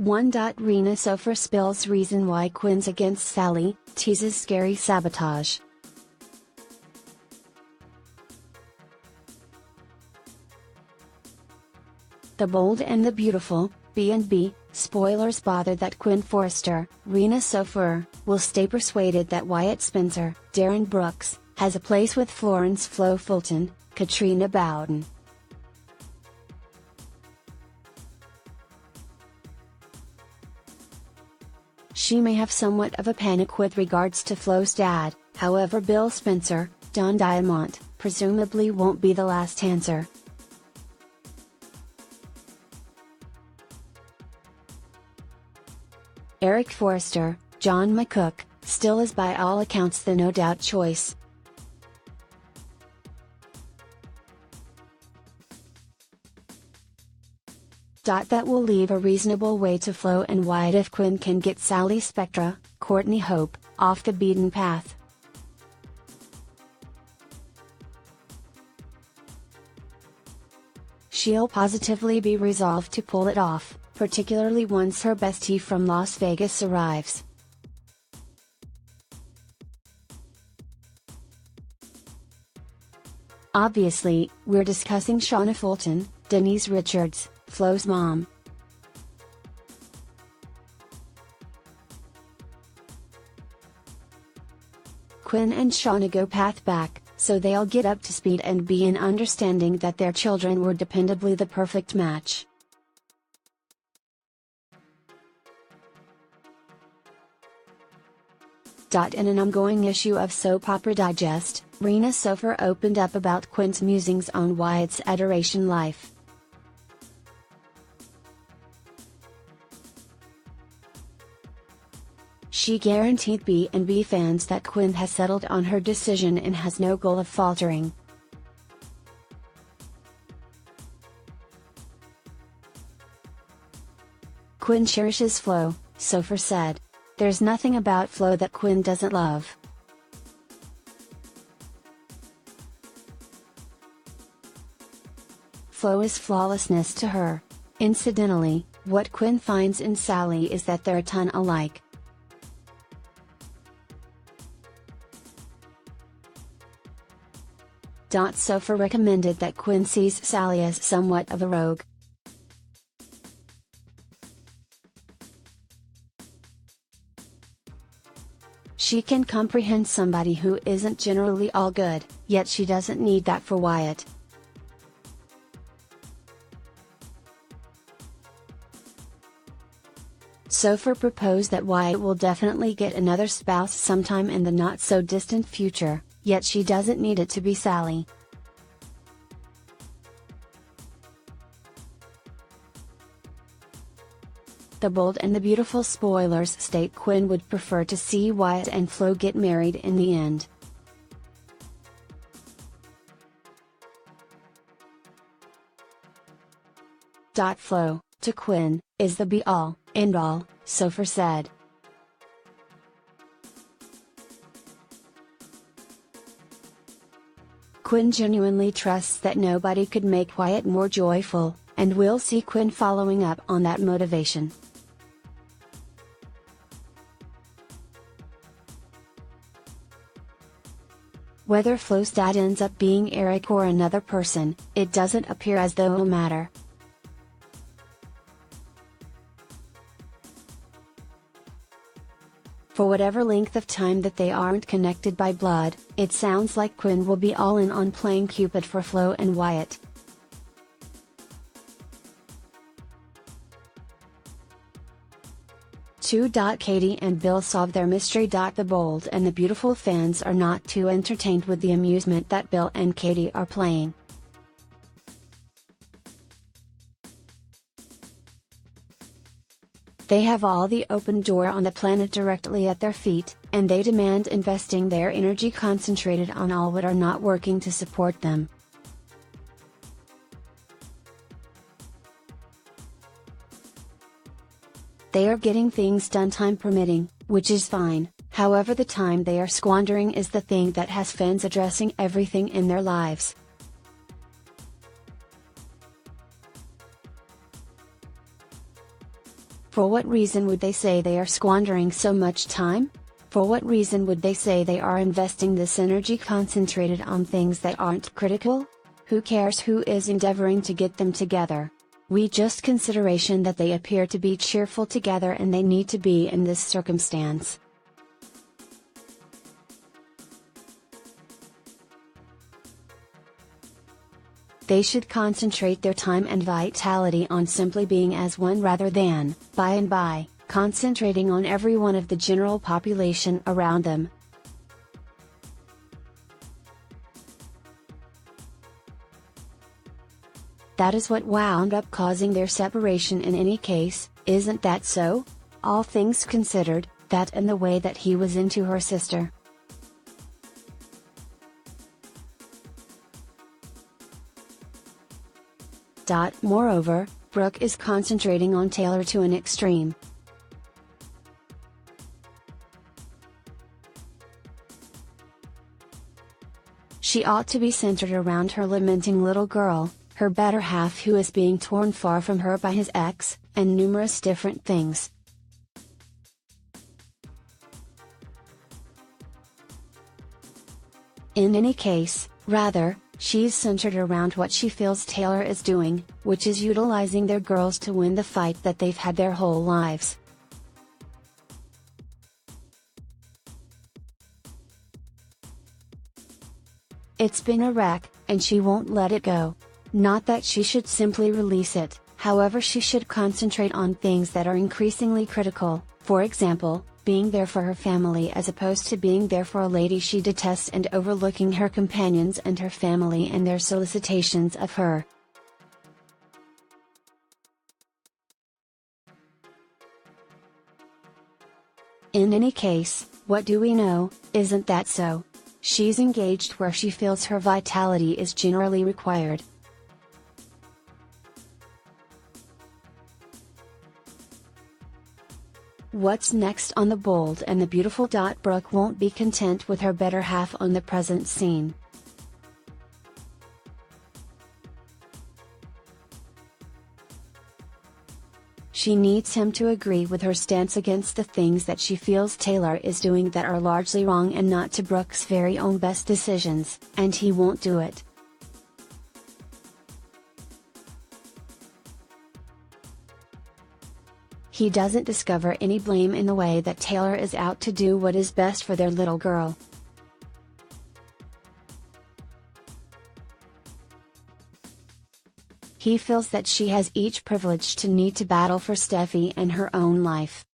1. Rena Sofer spills reason why Quinn's against Sally, teases scary sabotage. The Bold and the Beautiful, B&B, spoilers bother that Quinn Forrester, Rena Sofer, will stay persuaded that Wyatt Spencer, Darren Brooks, has a place with Florence Flo Fulton, Katrina Bowden. She may have somewhat of a panic with regards to Flo's dad, however Bill Spencer, Don Diamont, presumably won't be the last answer. Eric Forrester, John McCook, still is by all accounts the no doubt choice. That will leave a reasonable way to Flo and Wyatt if Quinn can get Sally Spectra, Courtney Hope, off the beaten path. She'll positively be resolved to pull it off, particularly once her bestie from Las Vegas arrives. Obviously, we're discussing Shauna Fulton, Denise Richards, Flo's mom. Quinn and Shauna go path back, so they'll get up to speed and be in understanding that their children were dependably the perfect match. In an ongoing issue of Soap Opera Digest, Rena Sofer opened up about Quinn's musings on Wyatt's adoration life. She guaranteed B&B fans that Quinn has settled on her decision and has no goal of faltering. Quinn cherishes Flo, Sofer said. There's nothing about Flo that Quinn doesn't love. Flo is flawlessness to her. Incidentally, what Quinn finds in Sally is that they're a ton alike. Sofer recommended that Quinn sees Sally as somewhat of a rogue. She can comprehend somebody who isn't generally all good, yet she doesn't need that for Wyatt. Sofer proposed that Wyatt will definitely get another spouse sometime in the not-so-distant future, yet she doesn't need it to be Sally. The Bold and the Beautiful spoilers state Quinn would prefer to see Wyatt and Flo get married in the end. Flo, to Quinn, is the be-all, end-all, Sofer said. Quinn genuinely trusts that nobody could make Wyatt more joyful, and we'll see Quinn following up on that motivation. Whether Flo's dad ends up being Eric or another person, it doesn't appear as though it'll matter. For whatever length of time that they aren't connected by blood, it sounds like Quinn will be all in on playing Cupid for Flo and Wyatt. Katie and Bill solve their mystery. The Bold and the Beautiful fans are not too entertained with the amusement that Bill and Katie are playing. They have all the open door on the planet directly at their feet, and they demand investing their energy concentrated on all what are not working to support them. They are getting things done time permitting, which is fine, however the time they are squandering is the thing that has fans addressing everything in their lives. For what reason would they say they are squandering so much time? For what reason would they say they are investing this energy concentrated on things that aren't critical? Who cares who is endeavoring to get them together? We just consideration that they appear to be cheerful together and they need to be in this circumstance. They should concentrate their time and vitality on simply being as one rather than, by and by, concentrating on every one of the general population around them. That is what wound up causing their separation in any case, isn't that so? All things considered, that and the way that he was into her sister. Moreover, Brooke is concentrating on Taylor to an extreme. She ought to be centered around her lamenting little girl, her better half who is being torn far from her by his ex, and numerous different things. In any case, rather, she's centered around what she feels Taylor is doing, which is utilizing their girls to win the fight that they've had their whole lives. It's been a wreck, and she won't let it go. Not that she should simply release it, however she should concentrate on things that are increasingly critical, for example, being there for her family as opposed to being there for a lady she detests and overlooking her companions and her family and their solicitations of her. In any case, what do we know, isn't that so? She's engaged where she feels her vitality is generally required. What's next on The Bold and the Beautiful? Brooke won't be content with her better half on the present scene. She needs him to agree with her stance against the things that she feels Taylor is doing that are largely wrong and not to Brooke's very own best decisions, and he won't do it. He doesn't discover any blame in the way that Taylor is out to do what is best for their little girl. He feels that she has each privilege to need to battle for Steffi and her own life.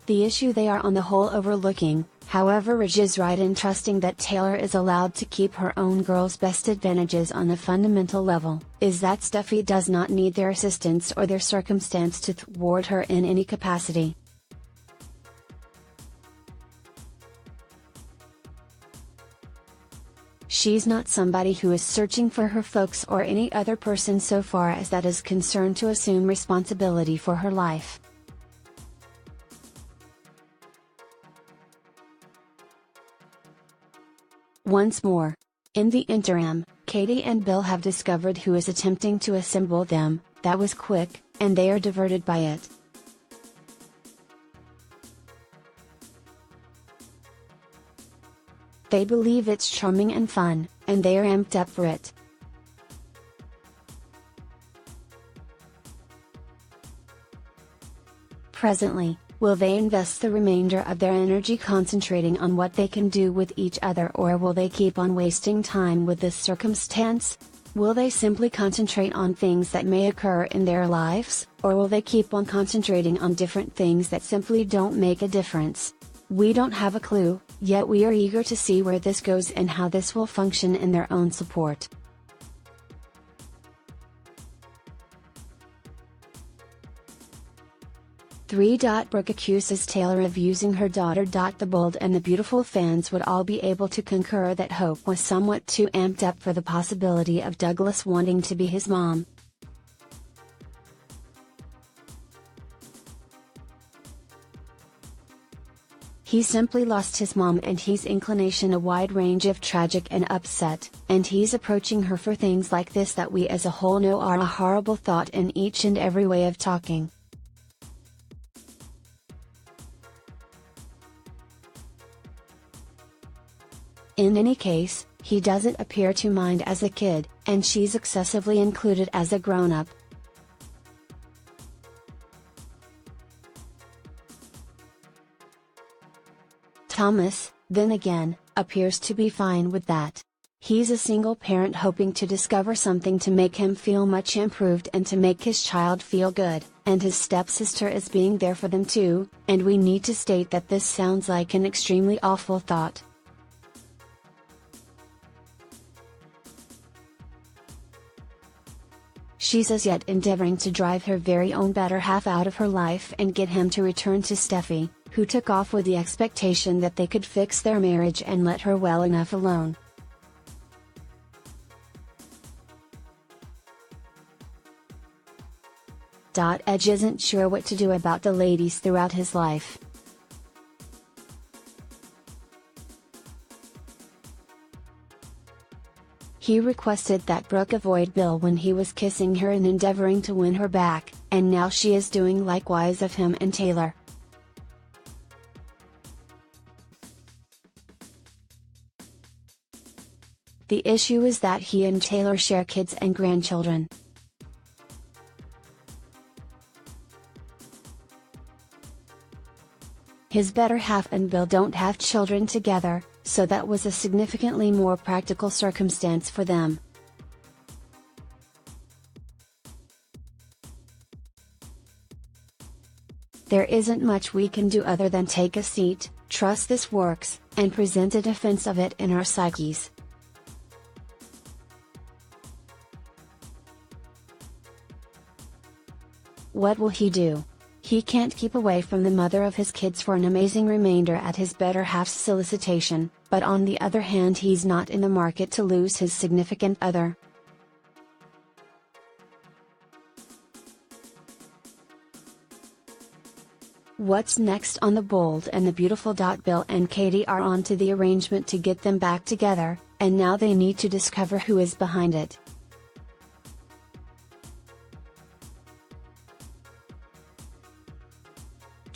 The issue they are on the whole overlooking, however, Ridge is right in trusting that Taylor is allowed to keep her own girl's best advantages on a fundamental level, is that Steffi does not need their assistance or their circumstance to thwart her in any capacity. She's not somebody who is searching for her folks or any other person so far as that is concerned to assume responsibility for her life. Once more. In the interim, Katie and Bill have discovered who is attempting to assemble them. That was quick, and they are diverted by it. They believe it's charming and fun, and they are amped up for it. Presently, will they invest the remainder of their energy concentrating on what they can do with each other, or will they keep on wasting time with this circumstance? Will they simply concentrate on things that may occur in their lives, or will they keep on concentrating on different things that simply don't make a difference? We don't have a clue, yet we are eager to see where this goes and how this will function in their own support. Brooke accuses Taylor of using her daughter. The Bold and the Beautiful fans would all be able to concur that Hope was somewhat too amped up for the possibility of Douglas wanting to be his mom. He simply lost his mom and he's inclination a wide range of tragic and upset, and he's approaching her for things like this that we as a whole know are a horrible thought in each and every way of talking. In any case, he doesn't appear to mind as a kid, and she's excessively included as a grown-up. Thomas, then again, appears to be fine with that. He's a single parent hoping to discover something to make him feel much improved and to make his child feel good, and his stepsister is being there for them too, and we need to state that this sounds like an extremely awful thought. She's as yet endeavoring to drive her very own better half out of her life and get him to return to Steffi, who took off with the expectation that they could fix their marriage and let her well enough alone. Edge isn't sure what to do about the ladies throughout his life. He requested that Brooke avoid Bill when he was kissing her and endeavoring to win her back, and now she is doing likewise of him and Taylor. The issue is that he and Taylor share kids and grandchildren. His better half and Bill don't have children together, so that was a significantly more practical circumstance for them. There isn't much we can do other than take a seat, trust this works, and present a defense of it in our psyches. What will he do? He can't keep away from the mother of his kids for an amazing remainder at his better half's solicitation, but on the other hand he's not in the market to lose his significant other. What's next on The Bold and the Beautiful? Bill and Katie are on to the arrangement to get them back together, and now they need to discover who is behind it.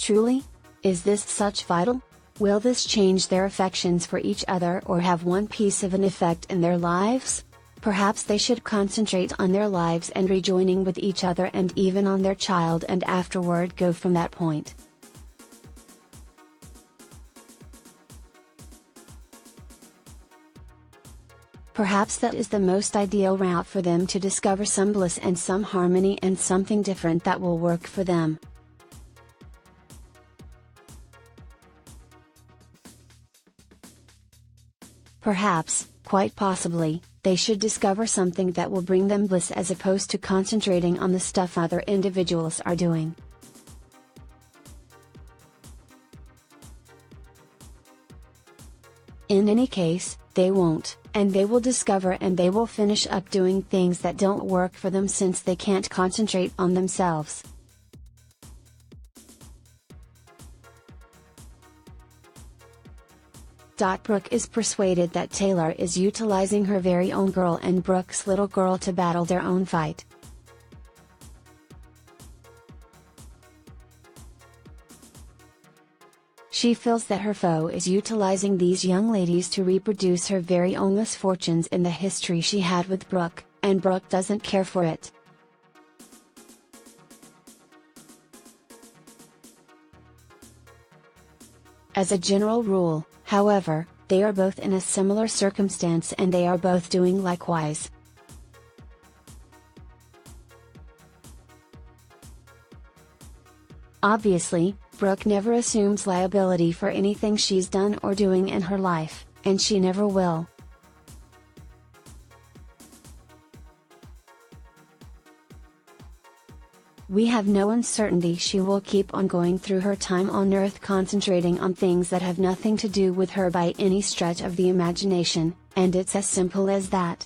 Truly? Is this such vital? Will this change their affections for each other or have one piece of an effect in their lives? Perhaps they should concentrate on their lives and rejoining with each other and even on their child and afterward go from that point. Perhaps that is the most ideal route for them to discover some bliss and some harmony and something different that will work for them. Perhaps, quite possibly, they should discover something that will bring them bliss as opposed to concentrating on the stuff other individuals are doing. In any case, they won't, and they will discover and they will finish up doing things that don't work for them since they can't concentrate on themselves. Brooke is persuaded that Taylor is utilizing her very own girl and Brooke's little girl to battle their own fight. She feels that her foe is utilizing these young ladies to reproduce her very own misfortunes in the history she had with Brooke, and Brooke doesn't care for it. As a general rule, however, they are both in a similar circumstance and they are both doing likewise. Obviously, Brooke never assumes liability for anything she's done or doing in her life, and she never will. We have no uncertainty she will keep on going through her time on Earth concentrating on things that have nothing to do with her by any stretch of the imagination, and it's as simple as that.